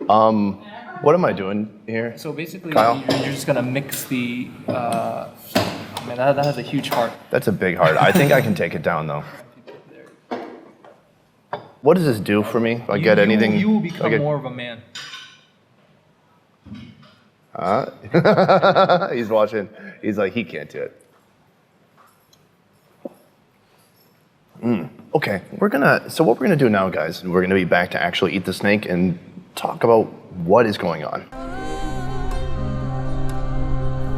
What am I doing here? So basically, Kyle? you're just gonna mix the. Man, that has a huge heart. That's a big heart. I think I can take it down though. What does this do for me? If I get anything? You will become more of a man. He's watching. He's like, he can't do it. Okay, so what we're gonna do now, guys, we're gonna be back to actually eat the snake and talk about what is going on.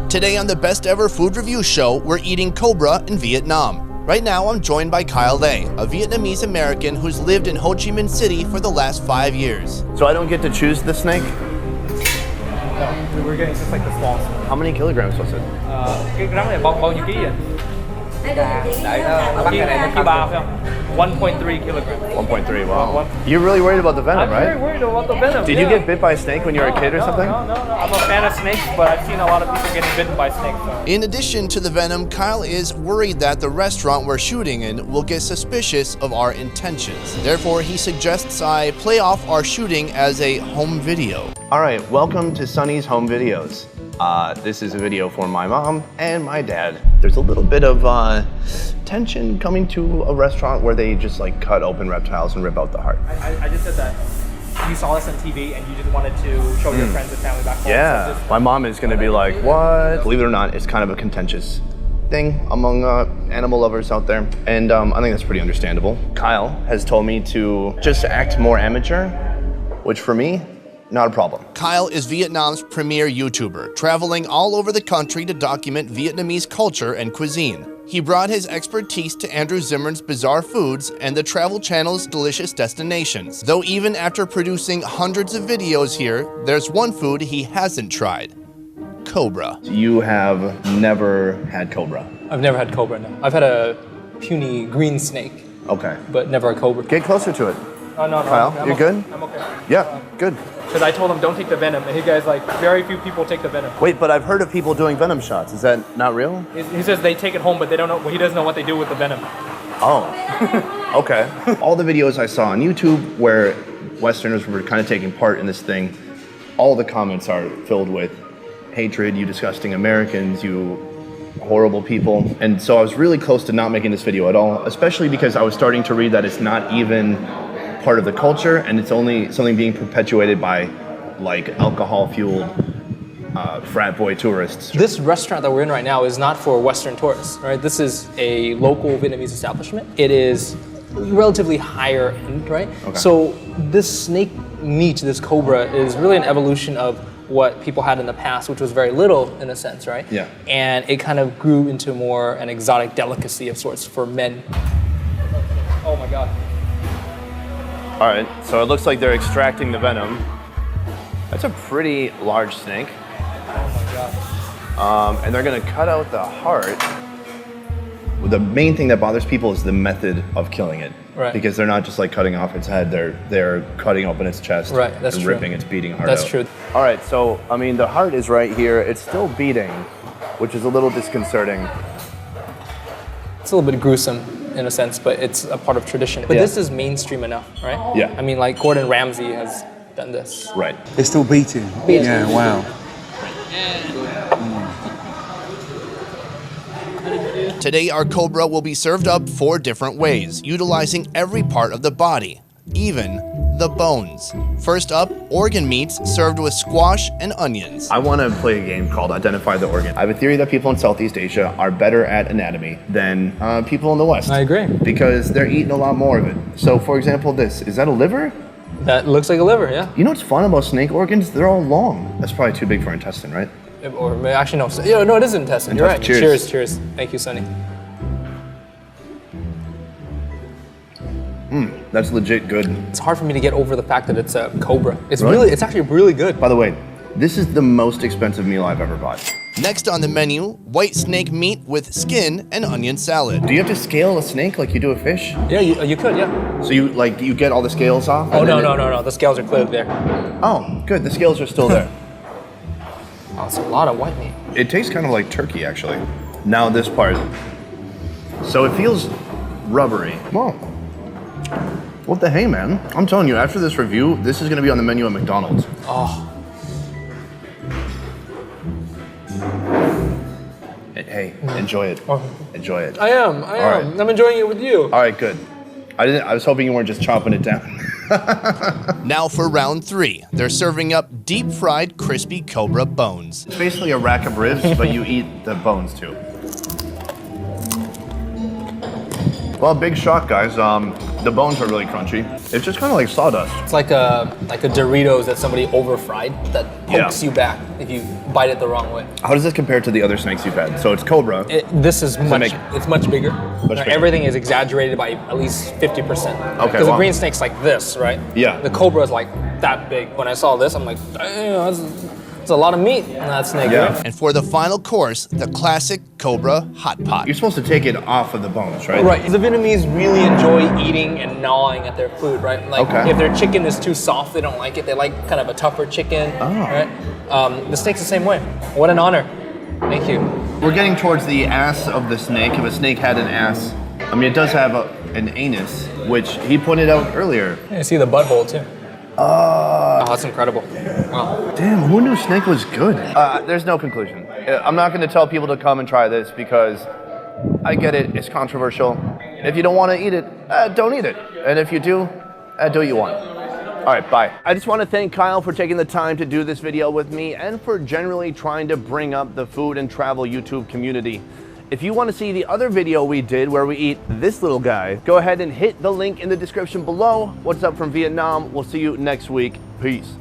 Today on the Best Ever Food Review Show, we're eating Cobra in Vietnam. Right now, I'm joined by Kyle Lay, a Vietnamese American who's lived in Ho Chi Minh City for the last 5 years. So I don't get to choose the snake? No, we're getting just like the small snake. How many kilograms was it? Cái rắn này bao nhiêu ký vậy? Ký 3 phải không? 1.3 kilograms. 1.3, wow. You're really worried about the venom, I'm right? very worried about the venom. Did you get bit by a snake when you were a kid or something? No. I'm a fan of snakes, but I've seen a lot of people getting bitten by snakes. So. In addition to the venom, Kyle is worried that the restaurant we're shooting in will get suspicious of our intentions. Therefore, he suggests I play off our shooting as a home video. All right, welcome to Sonny's Home Videos. This is a video for my mom and my dad. There's a little bit of tension coming to a restaurant where they just like cut open reptiles and rip out the heart. I just said that you saw this on TV and you just wanted to show your friends and family back home. Yeah, So my mom is gonna be like, what? Believe it or not, it's kind of a contentious thing among animal lovers out there. And I think that's pretty understandable. Kyle has told me to just act more amateur, which for me, not a problem. Kyle is Vietnam's premier YouTuber, traveling all over the country to document Vietnamese culture and cuisine. He brought his expertise to Andrew Zimmern's Bizarre Foods and the Travel Channel's Delicious Destinations. Though even after producing hundreds of videos here, there's one food he hasn't tried: Cobra. You have never had Cobra. I've never had Cobra, no. I've had a puny green snake, Okay. but never a Cobra. Get closer to it. Oh, no. Kyle, I'm you're okay. good? I'm okay. Yeah, good. Because I told him don't take the venom, and he guys like, very few people take the venom. Wait, but I've heard of people doing venom shots. Is that not real? He says they take it home, but they don't know. Well, he doesn't know what they do with the venom. Oh, okay. All the videos I saw on YouTube where Westerners were kind of taking part in this thing, all the comments are filled with hatred, you disgusting Americans, you horrible people. And so I was really close to not making this video at all, especially because I was starting to read that it's not even part of the culture and it's only something being perpetuated by like alcohol-fueled frat boy tourists. This restaurant that we're in right now is not for Western tourists, right? This is a local Vietnamese establishment. It is relatively higher end, right? Okay. So this snake meat, this Cobra, is really an evolution of what people had in the past, which was very little in a sense, right? Yeah. And it kind of grew into more an exotic delicacy of sorts for men. Oh my God. All right, so it looks like they're extracting the venom. That's a pretty large snake. Oh my God. And they're gonna cut out the heart. The main thing that bothers people is the method of killing it. Right. Because they're not just like cutting off its head, they're cutting open its chest Right, that's and true. ripping its beating heart That's out. true. All right, so I mean the heart is right here. It's still beating, which is a little disconcerting. It's a little bit gruesome in a sense, but it's a part of tradition. But Yeah. this is mainstream enough, right? Yeah. I mean, like Gordon Ramsay has done this. Right. It's still beating. Beating. Yeah, wow. Today, our Cobra will be served up 4 different ways, utilizing every part of the body, even the bones. First up, organ meats served with squash and onions. I want to play a game called Identify the Organ. I have a theory that people in Southeast Asia are better at anatomy than people in the West. I agree. Because they're eating a lot more of it. So for example, is that a liver? That looks like a liver, yeah. You know what's fun about snake organs? They're all long. That's probably too big for intestine, right? Or actually, no. Yeah, no, it is intestine. You're right. Cheers. Cheers. Thank you, Sonny. That's legit good. It's hard for me to get over the fact that it's a Cobra. It's Really? it's actually really good. By the way, this is the most expensive meal I've ever bought. Next on the menu, white snake meat with skin and onion salad. Do you have to scale a snake like you do a fish? Yeah, you could, yeah. So you get all the scales off? Oh, and then no. The scales are clearly there. Oh, good. The scales are still there. Oh, it's a lot of white meat. It tastes kind of like turkey, actually. Now this part. So it feels rubbery. Well, What the hey, man? I'm telling you, after this review, this is gonna be on the menu at McDonald's. Oh. Hey, enjoy it. Enjoy it. I am. right. I'm enjoying it with you. All right, good. I was hoping you weren't just chomping it down. Now for round 3. They're serving up deep-fried crispy Cobra bones. It's basically a rack of ribs, but you eat the bones too. Well, big shock, guys. The bones are really crunchy. It's just kind of like sawdust. It's like a Doritos that somebody over-fried that pokes you back if you bite it the wrong way. How does this compare to the other snakes you've had? So it's Cobra. This is it's much bigger. bigger. Everything is exaggerated by at least 50%. Okay, Because wow. the green snake's like this, right? Yeah. The Cobra is like that big. When I saw this, I'm like, damn, that's a lot of meat in that snake. Yeah. Right? And for the final course, the classic Cobra hot pot. You're supposed to take it off of the bones, right? Right. The Vietnamese really enjoy eating and gnawing at their food, right? Like Okay. if their chicken is too soft, they don't like it. They like kind of a tougher chicken, right? The snake's the same way. What an honor. Thank you. We're getting towards the ass of the snake. If a snake had an ass, I mean, it does have an anus, which he pointed out earlier. You see the butthole too. Oh, that's incredible. Wow. Damn, who knew snake was good? There's no conclusion. I'm not going to tell people to come and try this because I get it, it's controversial. If you don't want to eat it, don't eat it. And if you do what you want. All right, bye. I just want to thank Kyle for taking the time to do this video with me and for generally trying to bring up the food and travel YouTube community. If you want to see the other video we did where we eat this little guy, go ahead and hit the link in the description below. What's up from Vietnam? We'll see you next week. Peace.